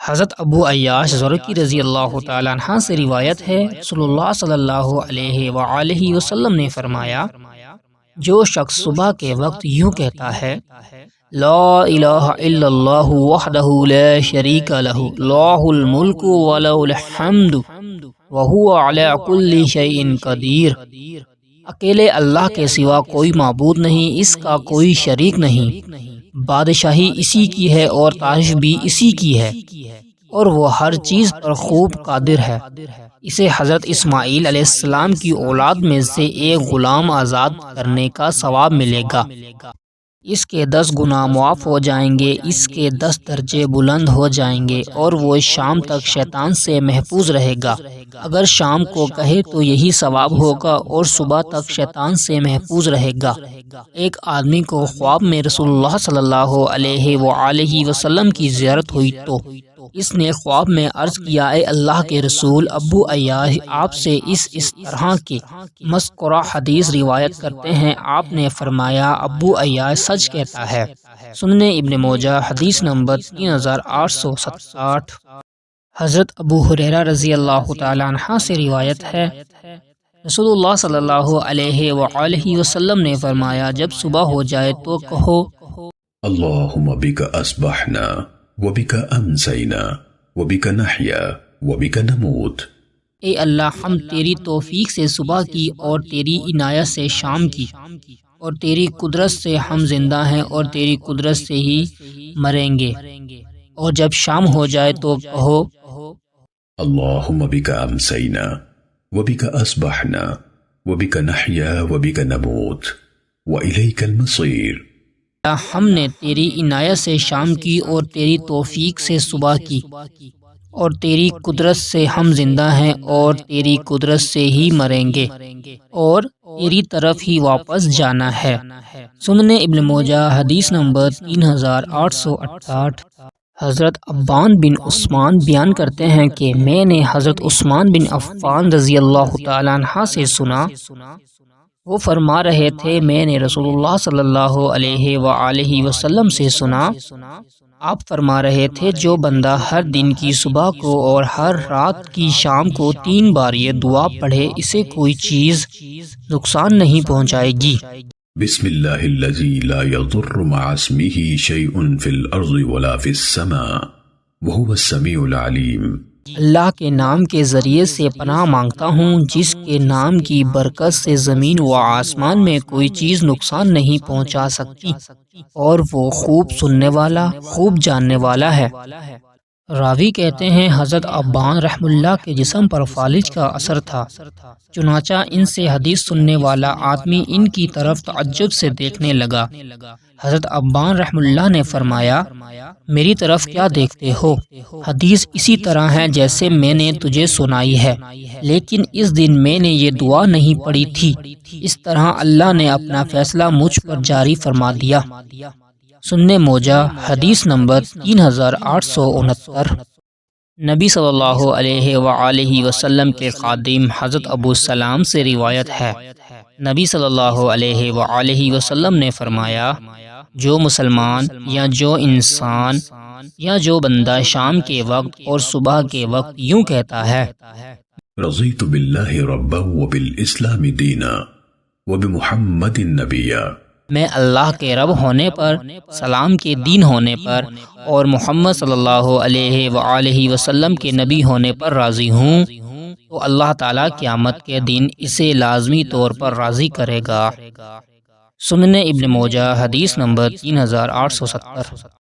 حضرت ابو عیاش زرقی رضی اللہ تعالیٰ عنہ سے روایت ہے، رسول اللہ صلی اللہ علیہ وآلہ وسلم نے فرمایا، جو شخص صبح کے وقت یوں کہتا ہے، لا الہ الا اللہ وحدہ لا شریک لہ لہ الملک ولہ الحمد وہو علی کل شیء قدیر، اکیلے اللہ کے سوا کوئی معبود نہیں، اس کا کوئی شریک نہیں، بادشاہی اسی کی ہے اور تعریف بھی اسی کی ہے، اور وہ ہر چیز پر خوب قادر ہے۔ اسے حضرت اسماعیل علیہ السلام کی اولاد میں سے ایک غلام آزاد کرنے کا ثواب ملے گا، اس کے 10 گناہ معاف ہو جائیں گے، اس کے 10 درجے بلند ہو جائیں گے، اور وہ شام تک شیطان سے محفوظ رہے گا۔ اگر شام کو کہے تو یہی ثواب ہوگا، اور صبح تک شیطان سے محفوظ رہے گا۔ ایک آدمی کو خواب میں رسول اللہ صلی اللہ علیہ وآلہ وسلم کی زیارت ہوئی تو اس نے خواب میں عرض کیا، اے اللہ کے رسول، ابو عیاش آپ سے اس طرح کی مذکورہ حدیث روایت کرتے ہیں۔ آپ نے فرمایا، ابو عیاش سچ کہتا ہے۔ سنن ابن ماجہ حدیث نمبر 3867۔ حضرت ابو ہریرہ رضی اللہ تعالیٰ عنہ سے روایت ہے، رسول اللہ صلی اللہ علیہ وآلہ وسلم نے فرمایا، جب صبح ہو جائے تو کہو، اللہم بک اصبحنا وبک امسینا وبک نحیا وبک نموت، اے اللہ، ہم تیری توفیق سے صبح کی اور تیری عنایت سے شام کی، اور تیری قدرت سے ہم زندہ ہیں اور تیری قدرت سے ہی مریں گے۔ اور جب شام ہو جائے تو کہو، اللہم بک امسینا وبک اصبحنا وبک نحیا وبک نموت والیک المصیر، ہم نے تیری عنایت سے شام کی اور تیری توفیق سے صبح کی، اور تیری قدرت سے ہم زندہ ہیں اور تیری قدرت سے ہی مریں گے، اور تیری طرف ہی واپس جانا ہے۔ سنن ابن ماجہ حدیث نمبر 3868۔ حضرت عبان بن عثمان بیان کرتے ہیں کہ میں نے حضرت عثمان بن عفان رضی اللہ تعالیٰ عنہ سے سنا، وہ فرما رہے تھے، میں نے رسول اللہ صلی اللہ علیہ وآلہ وسلم سے سنا، آپ فرما رہے تھے، جو بندہ ہر دن کی صبح کو اور ہر رات کی شام کو 3 بار یہ دعا پڑھے، اسے کوئی چیز نقصان نہیں پہنچائے گی۔ بسم اللہ الذی لا یضر مع اسمہ شیء فی الارض ولا فی السماء وہو السمیع العلیم، اللہ کے نام کے ذریعے سے پناہ مانگتا ہوں، جس کے نام کی برکت سے زمین و آسمان میں کوئی چیز نقصان نہیں پہنچا سکتی، اور وہ خوب سننے والا، خوب جاننے والا ہے۔ راوی کہتے ہیں، حضرت عبان رحم اللہ کے جسم پر فالج کا اثر تھا، چنانچہ ان سے حدیث سننے والا آدمی ان کی طرف تعجب سے دیکھنے لگا۔ حضرت عبان رحم اللہ نے فرمایا، میری طرف کیا دیکھتے ہو؟ حدیث اسی طرح ہے جیسے میں نے تجھے سنائی ہے، لیکن اس دن میں نے یہ دعا نہیں پڑھی تھی، اس طرح اللہ نے اپنا فیصلہ مجھ پر جاری فرما دیا۔ سنن ماجہ حدیث نمبر 3869۔ نبی صلی اللہ علیہ وآلہ وسلم کے خادم حضرت ابو سلام سے روایت ہے، نبی صلی اللہ علیہ وآلہ وسلم نے فرمایا، جو مسلمان یا جو انسان یا جو بندہ شام کے وقت اور صبح کے وقت یوں کہتا ہے، رضیت باللہ ربا وبالاسلام دینا وبمحمد نبیا، میں اللہ کے رب ہونے پر، سلام کے دین ہونے پر، اور محمد صلی اللہ علیہ وآلہ وسلم کے نبی ہونے پر راضی ہوں، تو اللہ تعالیٰ قیامت کے دن اسے لازمی طور پر راضی کرے گا۔ سنن ابن ماجہ حدیث نمبر 3870۔